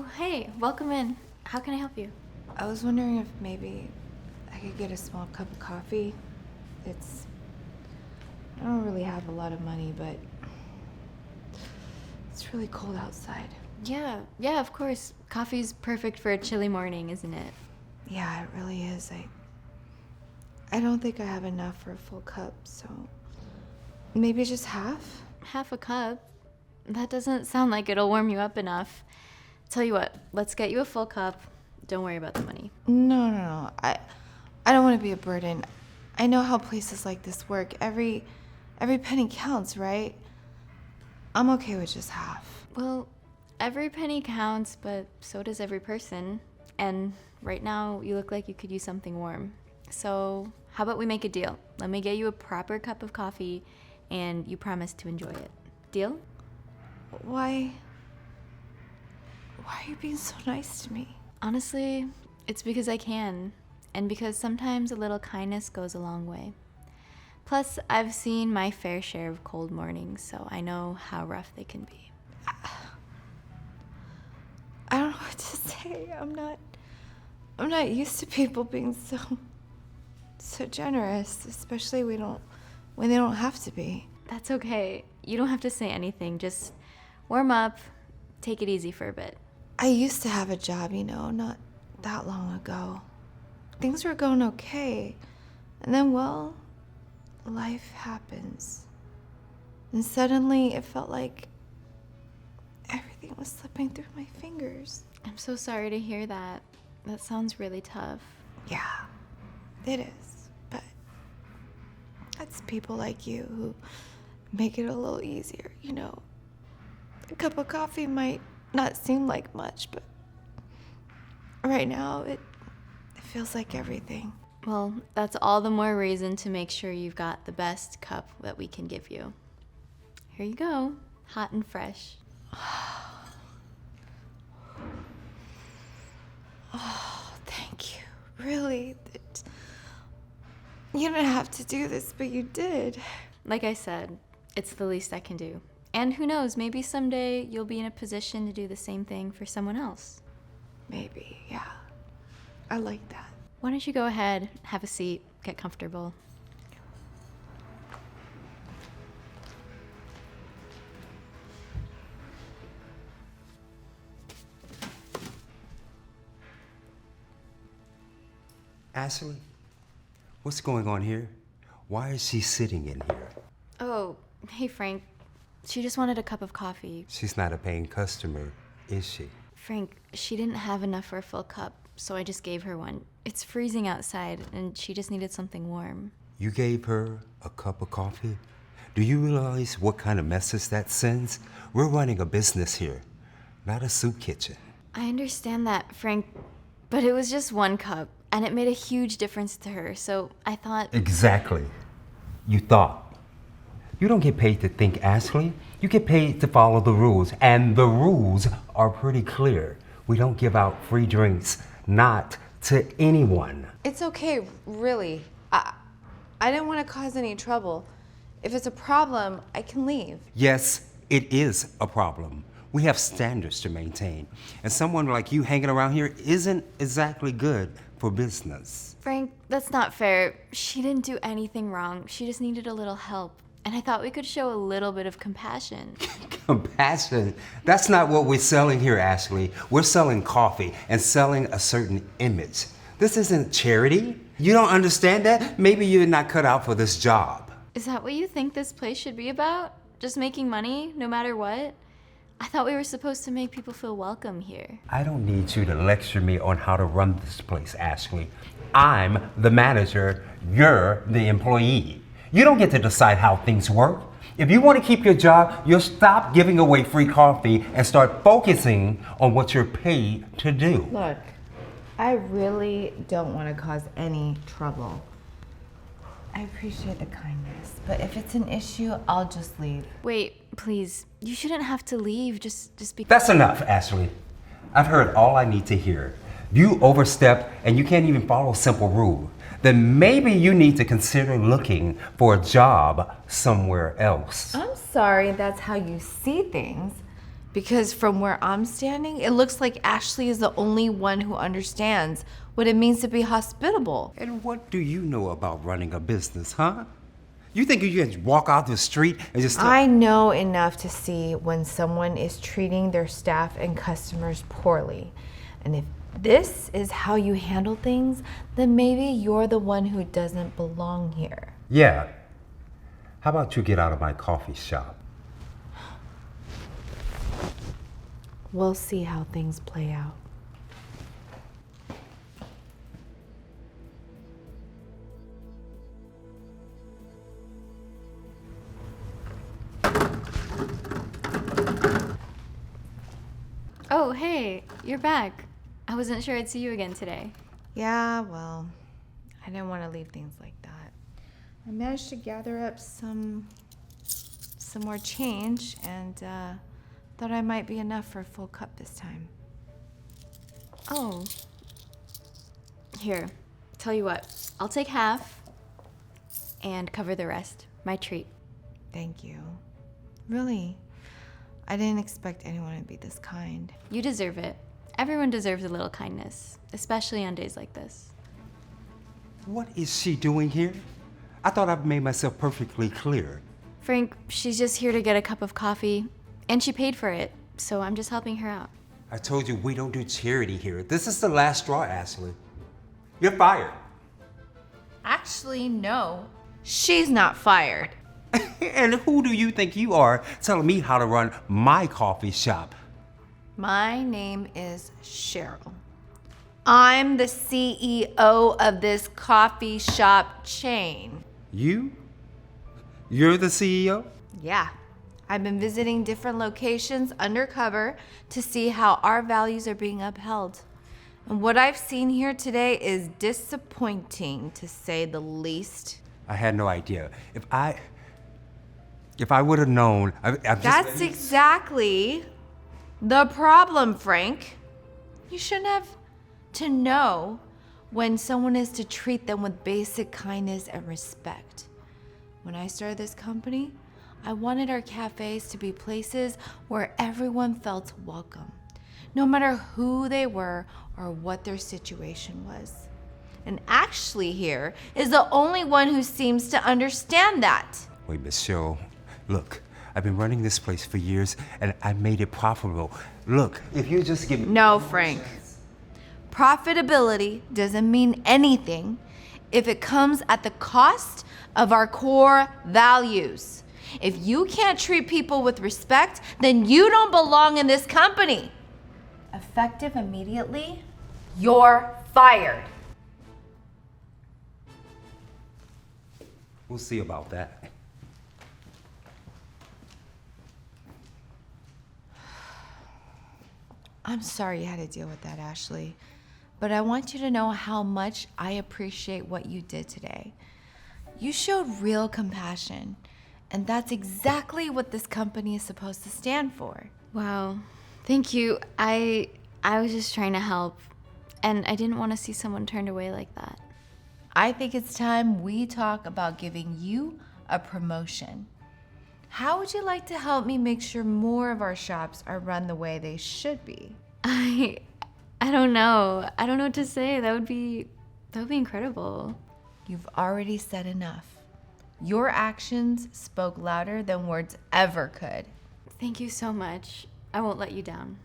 Oh, hey, welcome in. How can I help you? I was wondering if maybe I could get a small cup of coffee. I don't really have a lot of money, but it's really cold outside. Yeah, of course. Coffee's perfect for a chilly morning, isn't it? Yeah, it really is. I don't think I have enough for a full cup, so maybe just half? Half a cup? That doesn't sound like it'll warm you up enough. Tell you what, let's get you a full cup. Don't worry about the money. No. I don't want to be a burden. I know how places like this work. Every penny counts, right? I'm okay with just half. Well, every penny counts, but so does every person. And right now, you look like you could use something warm. So, how about we make a deal? Let me get you a proper cup of coffee, and you promise to enjoy it. Deal? Why are you being so nice to me? Honestly, it's because I can, and because sometimes a little kindness goes a long way. Plus, I've seen my fair share of cold mornings, so I know how rough they can be. I don't know what to say. I'm not used to people being so generous, especially when they don't have to be. That's okay. You don't have to say anything. Just warm up, take it easy for a bit. I used to have a job, not that long ago. Things were going okay. And then, well, life happens. And suddenly it felt like everything was slipping through my fingers. I'm so sorry to hear that. That sounds really tough. Yeah, it is. But it's people like you who make it a little easier, A cup of coffee might not seem like much, but right now it feels like everything. Well, that's all the more reason to make sure you've got the best cup that we can give you. Here you go, hot and fresh. Oh, thank you. Really? You didn't have to do this, but you did. Like I said, it's the least I can do. And who knows, maybe someday you'll be in a position to do the same thing for someone else. Maybe, yeah. I like that. Why don't you go ahead, have a seat, get comfortable. Ashley, what's going on here? Why is she sitting in here? Oh, hey Frank. She just wanted a cup of coffee. She's not a paying customer, is she? Frank, she didn't have enough for a full cup, so I just gave her one. It's freezing outside, and she just needed something warm. You gave her a cup of coffee? Do you realize what kind of message that sends? We're running a business here, not a soup kitchen. I understand that, Frank, but it was just one cup, and it made a huge difference to her, so I thought... Exactly. You thought. You don't get paid to think, Ashley. You get paid to follow the rules, and the rules are pretty clear. We don't give out free drinks, not to anyone. It's okay, really. I didn't want to cause any trouble. If it's a problem, I can leave. Yes, it is a problem. We have standards to maintain, and someone like you hanging around here isn't exactly good for business. Frank, that's not fair. She didn't do anything wrong. She just needed a little help. And I thought we could show a little bit of compassion. Compassion? That's not what we're selling here, Ashley. We're selling coffee and selling a certain image. This isn't charity. You don't understand that? Maybe you're not cut out for this job. Is that what you think this place should be about? Just making money, no matter what? I thought we were supposed to make people feel welcome here. I don't need you to lecture me on how to run this place, Ashley. I'm the manager. You're the employee. You don't get to decide how things work. If you want to keep your job, you'll stop giving away free coffee and start focusing on what you're paid to do. Look, I really don't want to cause any trouble. I appreciate the kindness, but if it's an issue, I'll just leave. Wait, please. You shouldn't have to leave just because... That's enough, Ashley. I've heard all I need to hear. You overstep and you can't even follow simple rules. Then maybe you need to consider looking for a job somewhere else. I'm sorry that's how you see things, Because from where I'm standing, it looks like Ashley is the only one who understands what it means to be hospitable. And what do you know about running a business, huh? You think you can walk out the street and just... I know enough to see when someone is treating their staff and customers poorly. And if this is how you handle things, then maybe you're the one who doesn't belong here. Yeah. How about you get out of my coffee shop? We'll see how things play out. Oh, hey, you're back. I wasn't sure I'd see you again today. Yeah, well, I didn't want to leave things like that. I managed to gather up some more change and thought I might be enough for a full cup this time. Oh. Here, tell you what, I'll take half and cover the rest. My treat. Thank you. Really, I didn't expect anyone to be this kind. You deserve it. Everyone deserves a little kindness, especially on days like this. What is she doing here? I thought I've made myself perfectly clear. Frank, she's just here to get a cup of coffee, and she paid for it, so I'm just helping her out. I told you we don't do charity here. This is the last straw, Ashley. You're fired. Actually, no. She's not fired. And who do you think you are telling me how to run my coffee shop? My name is Cheryl. I'm the CEO of this coffee shop chain. You? You're the CEO? Yeah. I've been visiting different locations undercover to see how our values are being upheld. And what I've seen here today is disappointing, to say the least. I had no idea. If I would have known, That's exactly the problem, Frank. You shouldn't have to know when someone is to treat them with basic kindness and respect. When I started this company, I wanted our cafes to be places where everyone felt welcome, no matter who they were or what their situation was. And Ashley here is the only one who seems to understand that. Wait, Miss Cheryl, look, I've been running this place for years and I made it profitable. Look, if you just give me... No, Frank. Profitability doesn't mean anything if it comes at the cost of our core values. If you can't treat people with respect, then you don't belong in this company. Effective immediately, you're fired. We'll see about that. I'm sorry you had to deal with that, Ashley. But I want you to know how much I appreciate what you did today. You showed real compassion, and that's exactly what this company is supposed to stand for. Wow, thank you. I was just trying to help, and I didn't want to see someone turned away like that. I think it's time we talk about giving you a promotion. How would you like to help me make sure more of our shops are run the way they should be? I don't know. I don't know what to say. That would be incredible. You've already said enough. Your actions spoke louder than words ever could. Thank you so much. I won't let you down.